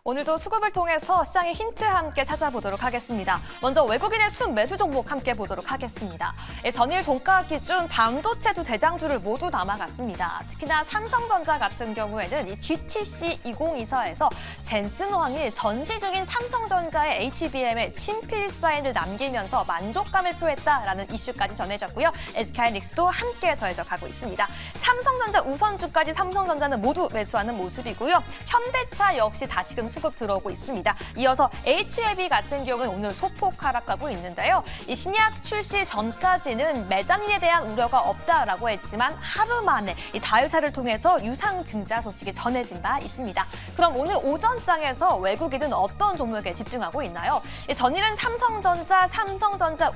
오늘도 수급을 통해서 시장의 힌트 함께 찾아보도록 하겠습니다. 먼저 외국인의 순매수 종목 함께 보도록 하겠습니다. 전일 종가 기준 반도체 두 대장주를 모두 남아갔습니다. 특히나 삼성전자 같은 경우에는 이 GTC 2024에서 젠슨황이 전시 중인 삼성전자의 HBM에 친필 사인을 남기면서 만족감을 표했다라는 이슈까지 전해졌고요. SK하이닉스도 함께 더해져 가고 있습니다. 삼성전자 우선주까지 삼성전자는 모두 매수하는 모습이고요. 현대차 역시 다시금 수급 들어오고 있습니다. 이어서 HLB 같은 경우는 오늘 소폭 하락하고 있는데요. 이 신약 출시 전까지는 매장인에 대한 우려가 없다라고 했지만 하루 만에 이 자회사를 통해서 유상 증자 소식이 전해진 바 있습니다. 그럼 오늘 오전장에서 외국인은 어떤 종목에 집중하고 있나요? 전일은 삼성전자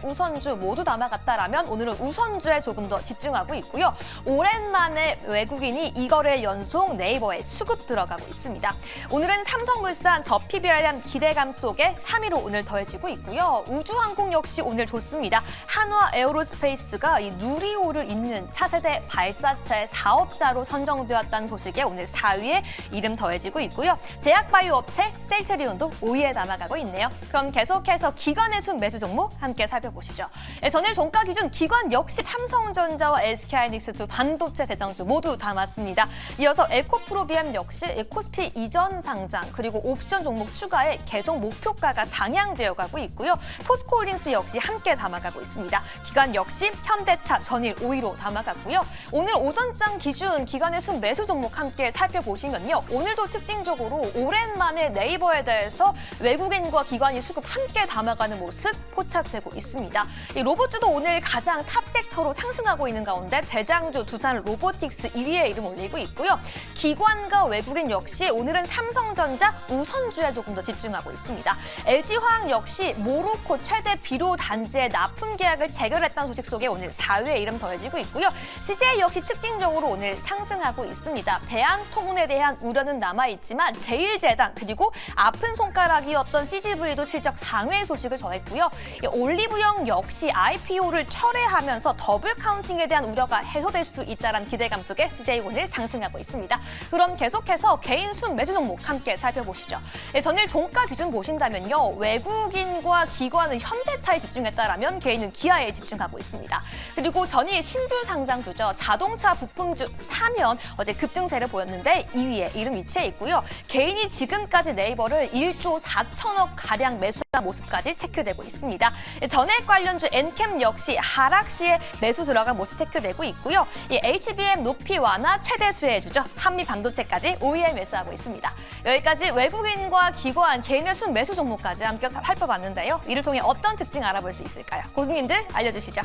우선주 모두 남아갔다라면 오늘은 우선주에 조금 더 집중하고 있고요. 오랜만에 외국인이 2거래 연속 네이버에 수급 들어가고 있습니다. 오늘은 삼성물산 저PBR에 대한 기대감 속에 3위로 오늘 더해지고 있고요. 우주항공 역시 오늘 좋습니다. 한화 에어로스페이스가 이 누리호를 잇는 차세대 발사체 사업자로 선정되었다는 소식에 오늘 4위에 이름 더해지고 있고요. 제약바이오 업체 셀트리온도 5위에 남아가고 있네요. 그럼 계속해서 기관의 순매수 종목 함께 살펴보시죠. 전일 종가 기준 기관 역시 삼성전자와 SK하이닉스 두 반도체 대장주 모두 담았습니다. 이어서 에코프로비엠 역시 코스피 이전 상장 그리고 옵션 종목 추가에 계속 목표가가 상향되어 가고 있고요. 포스코홀딩스 역시 함께 담아가고 있습니다. 기관 역시 현대차 전일 5위로 담아갔고요. 오늘 오전장 기준 기관의 순매수 종목 함께 살펴보시면요. 오늘도 특징적으로 오랜만에 네이버에 대해서 외국인과 기관이 수급 함께 담아가는 모습 포착되고 있습니다. 이 로봇주도 오늘 가장 탑 섹터로 상승하고 있는 가운데 대장주 두산 로보틱스 1위에 이름 올리고 있고요. 기관과 외국인 역시 오늘은 삼성전자 우선주에 조금 더 집중하고 있습니다. LG화학 역시 모로코 최대 비료 단지의 납품 계약을 체결했다는 소식 속에 오늘 4위에 이름 더해지고 있고요. CJ 역시 특징적으로 오늘 상승하고 있습니다. 대한통운에 대한 우려는 남아있지만 제일제당 그리고 아픈 손가락이었던 CGV도 실적 상회 소식을 전했고요. 올리브영 역시 IPO를 철회하면서 더블 카운팅에 대한 우려가 해소될 수 있다는 기대감 속에 CJ 오늘 상승하고 있습니다. 그럼 계속해서 개인 순매수 종목 함께 살펴보시죠. 전일 종가 기준 보신다면요. 외국인과 기관은 현대차에 집중했다라면 개인은 기아에 집중하고 있습니다. 그리고 전일 신규 상장주죠. 자동차 부품주 사면 어제 급등세를 보였는데 2위에 이름 위치해 있고요. 개인이 지금까지 네이버를 1조 4천억 가량 매수한 모습까지 체크되고 있습니다. 전액 관련주 엔캠 역시 하락 시에 매수 들어간 모습 체크되고 있고요. 이 HBM 높이 완화 최대 수혜주죠. 한미 반도체까지 5위에 매수하고 있습니다. 여기까지 외국인과 기관, 개인의 순매수 종목까지 함께 살펴봤는데요. 이를 통해 어떤 특징 알아볼 수 있을까요? 고수님들 알려주시죠.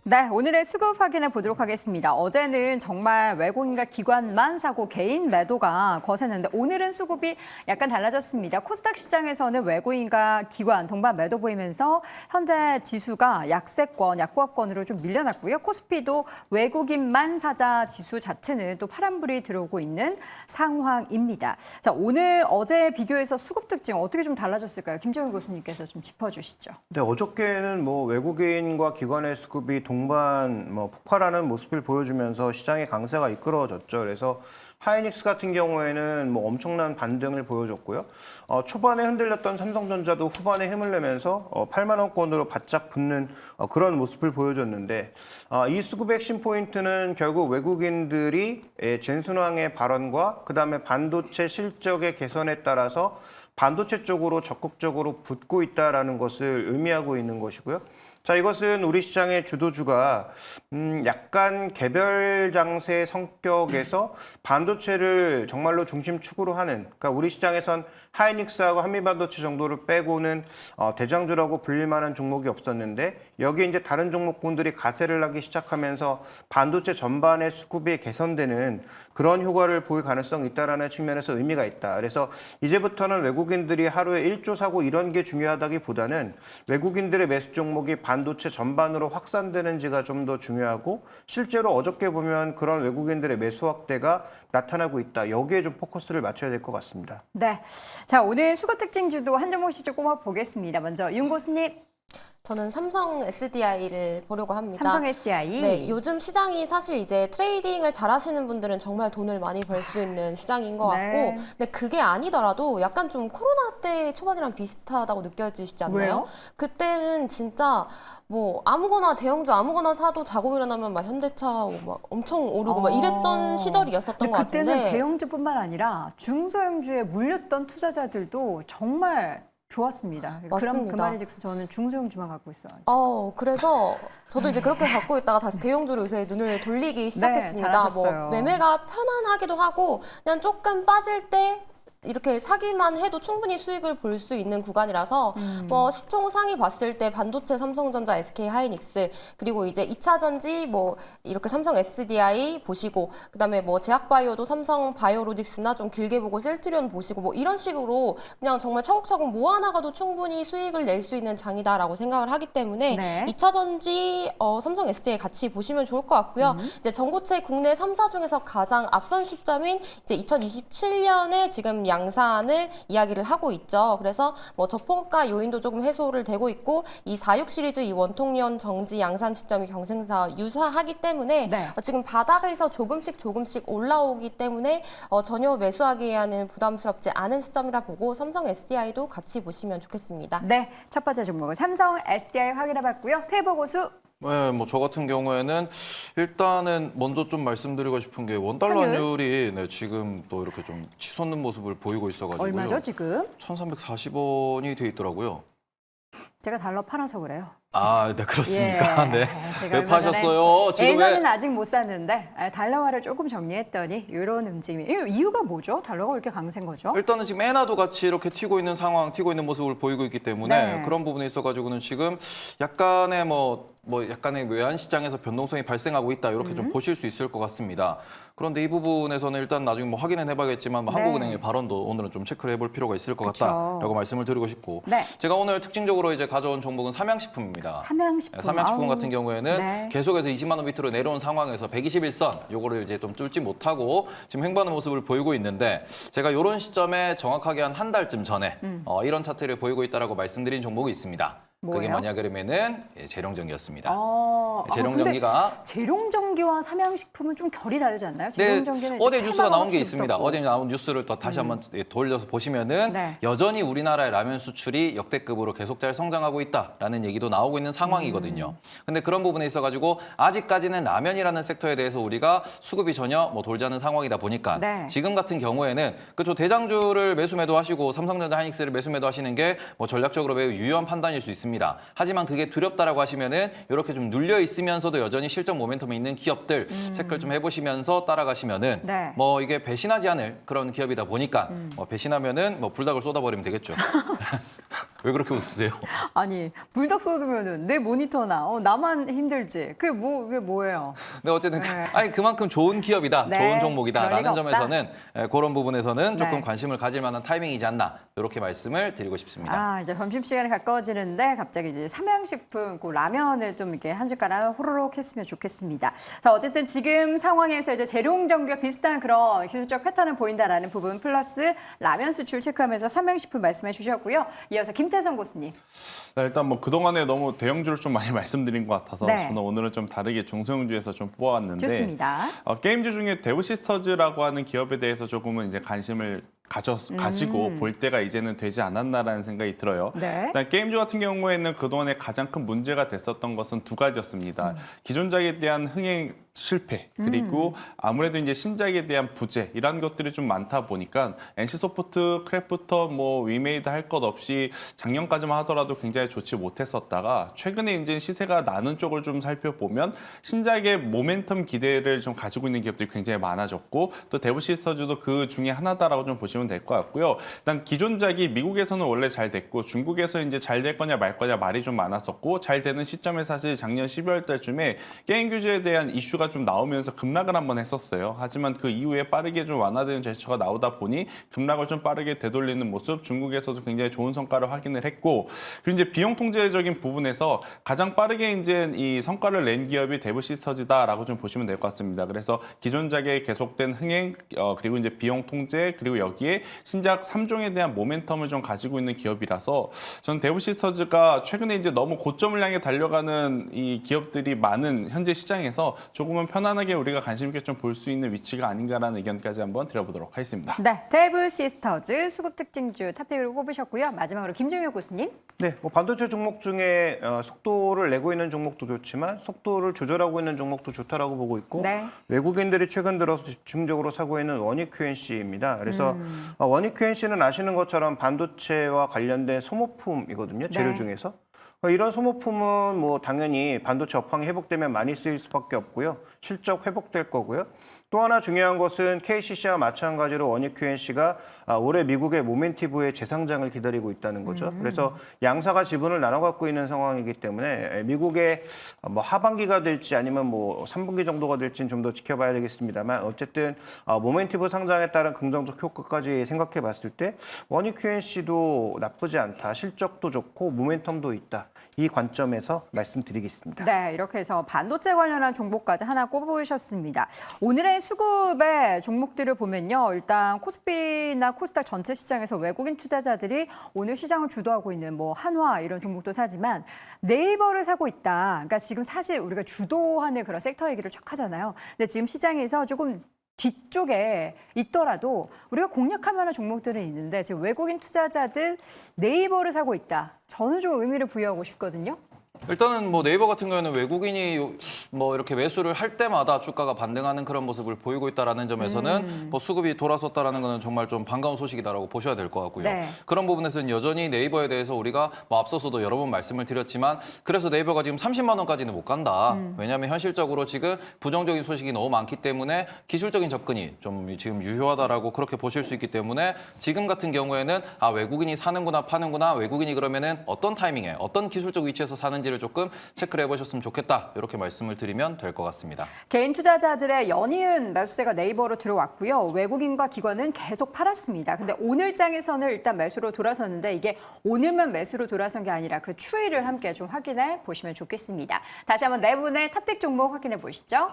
네, 오늘의 수급 확인해 보도록 하겠습니다. 어제는 정말 외국인과 기관만 사고 개인 매도가 거셌는데 오늘은 수급이 약간 달라졌습니다. 코스닥 시장에서는 외국인과 기관 동반 매도 보이면서 현재 지수가 약세권, 약보합권으로 좀 밀려났고요. 코스피도 외국인만 사자 지수 자체는 또 파란불이 들어오고 있는 상황입니다. 자, 오늘 어제 비교해서 수급 특징 어떻게 좀 달라졌을까요? 김정일 교수님께서 좀 짚어주시죠. 네, 어저께는 외국인과 기관의 수급이 동반 폭발하는 모습을 보여주면서 시장의 강세가 이끌어졌죠. 그래서 하이닉스 같은 경우에는 엄청난 반등을 보여줬고요. 초반에 흔들렸던 삼성전자도 후반에 힘을 내면서 8만 원권으로 바짝 붙는 그런 모습을 보여줬는데 이 수급의 핵심 포인트는 결국 외국인들이 젠슨황의 발언과 그다음에 반도체 실적의 개선에 따라서 반도체 쪽으로 적극적으로 붙고 있다라는 것을 의미하고 있는 것이고요. 자, 이것은 우리 시장의 주도주가 약간 개별 장세 성격에서 반도체를 정말로 중심축으로 하는, 그러니까 우리 시장에선 하이닉스하고 한미반도체 정도를 빼고는 대장주라고 불릴 만한 종목이 없었는데 여기에 이제 다른 종목군들이 가세를 하기 시작하면서 반도체 전반의 수급이 개선되는 그런 효과를 보일 가능성이 있다라는 측면에서 의미가 있다. 그래서 이제부터는 외국인들이 하루에 1조 사고 이런 게 중요하다기보다는 외국인들의 매수 종목이 반도체 전반으로 확산되는지가 좀 더 중요하고 실제로 어저께 보면 그런 외국인들의 매수 확대가 나타나고 있다. 여기에 좀 포커스를 맞춰야 될 것 같습니다. 네, 자 오늘 수급 특징주도 한 종목씩 좀 꼽아보겠습니다. 먼저 윤 교수님. 저는 삼성 SDI를 보려고 합니다. 삼성 SDI. 네, 요즘 시장이 사실 이제 트레이딩을 잘하시는 분들은 정말 돈을 많이 벌 수 있는 시장인 것 네. 같고, 근데 그게 아니더라도 약간 좀 코로나 때 초반이랑 비슷하다고 느껴지시지 않나요? 왜요? 그때는 진짜 뭐 아무거나 대형주 아무거나 사도 자고 일어나면 막 현대차 막 엄청 오르고 막 이랬던 시절이었었던 근데 것 같은데. 그때는 대형주뿐만 아니라 중소형주에 물렸던 투자자들도 정말 좋았습니다. 그럼 맞습니다. 그 말인즉슨 저는 중소형주만 갖고 있어요. 그래서 저도 이제 그렇게 갖고 있다가 다시 대형주로 요새 눈을 돌리기 시작했습니다. 잘하셨어요. 뭐 매매가 편안하기도 하고 그냥 조금 빠질 때 이렇게 사기만 해도 충분히 수익을 볼 수 있는 구간이라서 뭐 시총 상위 봤을 때 반도체 삼성전자, SK 하이닉스 그리고 이제 2차 전지 뭐 이렇게 삼성 SDI 보시고 그다음에 뭐 제약바이오도 삼성 바이오로직스나 좀 길게 보고 셀트리온 보시고 뭐 이런 식으로 그냥 정말 차곡차곡 모아나가도 충분히 수익을 낼 수 있는 장이다라고 생각을 하기 때문에 네. 2차 전지 삼성 SDI 같이 보시면 좋을 것 같고요. 이제 전고체 국내 3사 중에서 가장 앞선 시점인 이제 2027년에 지금 양산을 이야기를 하고 있죠. 그래서 뭐 저평가 요인도 조금 해소를 되고 있고 이 46 시리즈 이 원통년 정지 양산 시점이 경쟁사 유사하기 때문에 네. 지금 바닥에서 조금씩 올라오기 때문에 전혀 매수하기에는 부담스럽지 않은 시점이라 보고 삼성 SDI도 같이 보시면 좋겠습니다. 네, 첫 번째 종목은 삼성 SDI 확인해봤고요. 태보 고수 네, 뭐 저 같은 경우에는 일단은 먼저 좀 말씀드리고 싶은 게 원달러 환율? 환율이 네, 지금 또 이렇게 좀 치솟는 모습을 보이고 있어가지고요. 얼마죠 지금? 1,340원이 돼 있더라고요. 제가 달러 팔아서 그래요. 아, 네 그렇습니까? 네. 제가 왜 얼마 전에 파셨어요? 지금 엔화는 왜? 아직 못 샀는데 달러화를 조금 정리했더니 이런 움직임이. 이유가 뭐죠? 달러가 왜 이렇게 강세인 거죠? 일단은 지금 엔화도 같이 이렇게 튀고 있는 상황, 튀고 있는 모습을 보이고 있기 때문에 네. 그런 부분에 있어가지고는 지금 약간의 뭐 약간의 외환 시장에서 변동성이 발생하고 있다 이렇게 좀 보실 수 있을 것 같습니다. 그런데 이 부분에서는 일단 나중에 뭐 확인은 해봐야겠지만 뭐 네. 한국은행의 발언도 오늘은 좀 체크를 해볼 필요가 있을 것 그쵸. 같다라고 말씀을 드리고 싶고 네. 제가 오늘 특징적으로 이제 가져온 종목은 삼양식품입니다. 삼양식품. 삼양식품 아우. 같은 경우에는 네. 계속해서 20만 원 밑으로 내려온 상황에서 121선 요거를 이제 좀 뚫지 못하고 지금 횡보하는 모습을 보이고 있는데 제가 이런 시점에 정확하게 한 달쯤 전에 이런 차트를 보이고 있다라고 말씀드린 종목이 있습니다. 그게 뭐예요? 뭐냐 그러면은 재룡전기였습니다. 근데 재룡전기가 재룡전기와 삼양식품은 좀 결이 다르지 않나요? 네, 재룡전기는 이제 어제 뉴스가 나온 게 테마가 있습니다. 없고. 어제 나온 뉴스를 또 다시 한번 돌려서 보시면은 네. 여전히 우리나라의 라면 수출이 역대급으로 계속 잘 성장하고 있다라는 얘기도 나오고 있는 상황이거든요. 근데 그런 부분에 있어가지고 아직까지는 라면이라는 섹터에 대해서 우리가 수급이 전혀 뭐 돌지 않은 상황이다 보니까 네. 지금 같은 경우에는 그쵸 대장주를 매수 매도하시고 삼성전자 하이닉스를 매수 매도하시는 게 뭐 전략적으로 매우 유효한 판단일 수 있습니다. 하지만 그게 두렵다라고 하시면은 이렇게 좀 눌려 있으면서도 여전히 실적 모멘텀이 있는 기업들 체크를 좀 해보시면서 따라가시면은 네. 뭐 이게 배신하지 않을 그런 기업이다 보니까 뭐 배신하면은 뭐 불닭을 쏟아버리면 되겠죠. 왜 그렇게 웃으세요? 아니 불닭 쏟으면은 내 모니터나 나만 힘들지. 그게 뭐예요? 근데 어쨌든 네. 아니 그만큼 좋은 기업이다, 네, 좋은 그럴 종목이다라는 리가 점에서는 그런 부분에서는 조금 네. 관심을 가질 만한 타이밍이지 않나 이렇게 말씀을 드리고 싶습니다. 이제 점심시간이 가까워지는데 갑자기 이제 삼양식품, 그 라면을 좀 이렇게 한 숟가락 호로록 했으면 좋겠습니다. 자, 어쨌든 지금 상황에서 이제 재룡전기와 비슷한 그런 기술적 패턴을 보인다라는 부분 플러스 라면 수출 체크하면서 삼양식품 말씀해 주셨고요. 이어서 김태성 교수님. 네, 일단 뭐 그동안에 너무 대형주를 좀 많이 말씀드린 것 같아서 네. 저는 오늘은 좀 다르게 중소형주에서 좀 뽑아왔는데 좋습니다. 게임주 중에 데우시스터즈라고 하는 기업에 대해서 조금은 이제 관심을 가지고 볼 때가 이제는 되지 않았나라는 생각이 들어요. 네. 일단 게임주 같은 경우에는 그동안에 가장 큰 문제가 됐었던 것은 두 가지였습니다. 기존작에 대한 흥행 실패 그리고 아무래도 이제 신작에 대한 부재 이런 것들이 좀 많다 보니까 NC소프트, 크래프터, 뭐 위메이드 할 것 없이 작년까지만 하더라도 굉장히 좋지 못했었다가 최근에 이제 시세가 나는 쪽을 좀 살펴보면 신작의 모멘텀 기대를 좀 가지고 있는 기업들이 굉장히 많아졌고 또 데브시스터즈도 그 중에 하나다라고 좀 보시면 될 것 같고요. 일단 기존작이 미국에서는 원래 잘 됐고 중국에서 이제 잘 될 거냐 말 거냐 말이 좀 많았었고 잘 되는 시점에 사실 작년 12월 달쯤에 게임 규제에 대한 이슈가 좀 나오면서 급락을 한번 했었어요. 하지만 그 이후에 빠르게 좀 완화되는 제스처가 나오다 보니 급락을 좀 빠르게 되돌리는 모습 중국에서도 굉장히 좋은 성과를 확인을 했고 그리고 이제 비용 통제적인 부분에서 가장 빠르게 이제 이 성과를 낸 기업이 데브시스터즈다라고 좀 보시면 될 것 같습니다. 그래서 기존작의 계속된 흥행 그리고 이제 비용 통제 그리고 여기에 여기에 신작 3종에 대한 모멘텀을 좀 가지고 있는 기업이라서 저는 대부시스터즈가 최근에 이제 너무 고점을 향해 달려가는 이 기업들이 많은 현재 시장에서 조금은 편안하게 우리가 관심 있게 좀 볼 수 있는 위치가 아닌가라는 의견까지 한번 드려보도록 하겠습니다. 네, 대부시스터즈 수급 특징주 탑픽으로 꼽으셨고요. 마지막으로 김종효 교수님. 네, 뭐 반도체 종목 중에 속도를 내고 있는 종목도 좋지만 속도를 조절하고 있는 종목도 좋다라고 보고 있고 네. 외국인들이 최근 들어서 집중적으로 사고 있는 원익 QNC입니다. 그래서 원익 QNC는 아시는 것처럼 반도체와 관련된 소모품이거든요. 재료 네. 중에서. 이런 소모품은 뭐 당연히 반도체 업황이 회복되면 많이 쓰일 수밖에 없고요. 실적 회복될 거고요. 또 하나 중요한 것은 KCC와 마찬가지로 원익 QNC가 올해 미국의 모멘티브의 재상장을 기다리고 있다는 거죠. 그래서 양사가 지분을 나눠 갖고 있는 상황이기 때문에 미국의 뭐 하반기가 될지 아니면 뭐 3분기 정도가 될지는 좀 더 지켜봐야 되겠습니다만 어쨌든 모멘티브 상장에 따른 긍정적 효과까지 생각해 봤을 때 원익 QNC도 나쁘지 않다. 실적도 좋고 모멘텀도 있다. 이 관점에서 말씀드리겠습니다. 네, 이렇게 해서 반도체 관련한 종목까지 하나 꼽으셨습니다. 오늘의 수급의 종목들을 보면요. 일단 코스피나 코스닥 전체 시장에서 외국인 투자자들이 오늘 시장을 주도하고 있는 뭐 한화 이런 종목도 사지만 네이버를 사고 있다. 그러니까 지금 사실 우리가 주도하는 그런 섹터 얘기를 쭉 하잖아요. 근데 지금 시장에서 조금 뒤쪽에 있더라도 우리가 공략할 만한 종목들은 있는데 지금 외국인 투자자들 네이버를 사고 있다. 저는 좀 의미를 부여하고 싶거든요. 일단은 뭐 네이버 같은 경우에는 외국인이 뭐 이렇게 매수를 할 때마다 주가가 반등하는 그런 모습을 보이고 있다라는 점에서는 뭐 수급이 돌아섰다라는 거는 정말 좀 반가운 소식이다라고 보셔야 될 것 같고요. 네. 그런 부분에서는 여전히 네이버에 대해서 우리가 뭐 앞서서도 여러 번 말씀을 드렸지만 그래서 네이버가 지금 30만 원까지는 못 간다. 왜냐하면 현실적으로 지금 부정적인 소식이 너무 많기 때문에 기술적인 접근이 좀 지금 유효하다라고 그렇게 보실 수 있기 때문에 지금 같은 경우에는 아 외국인이 사는구나 파는구나 외국인이 그러면은 어떤 타이밍에 어떤 기술적 위치에서 사는지 조금 체크를 해보셨으면 좋겠다. 이렇게 말씀을 드리면 될 것 같습니다. 개인 투자자들의 연이은 매수세가 네이버로 들어왔고요. 외국인과 기관은 계속 팔았습니다. 근데 오늘 장에서는 일단 매수로 돌아섰는데 이게 오늘만 매수로 돌아선 게 아니라 그 추이를 함께 좀 확인해 보시면 좋겠습니다. 다시 한번 네 분의 탑픽 종목 확인해 보시죠.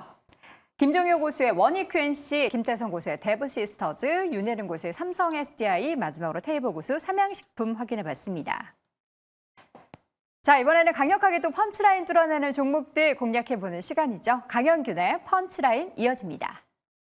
김종효 고수의 원익 QNC, 김태성 고수의 대부시스터즈, 윤혜린 고수의 삼성 SDI, 마지막으로 테이버 고수 삼양식품 확인해 봤습니다. 자, 이번에는 강력하게 또 펀치라인 뚫어내는 종목들 공략해보는 시간이죠. 강현균의 펀치라인 이어집니다.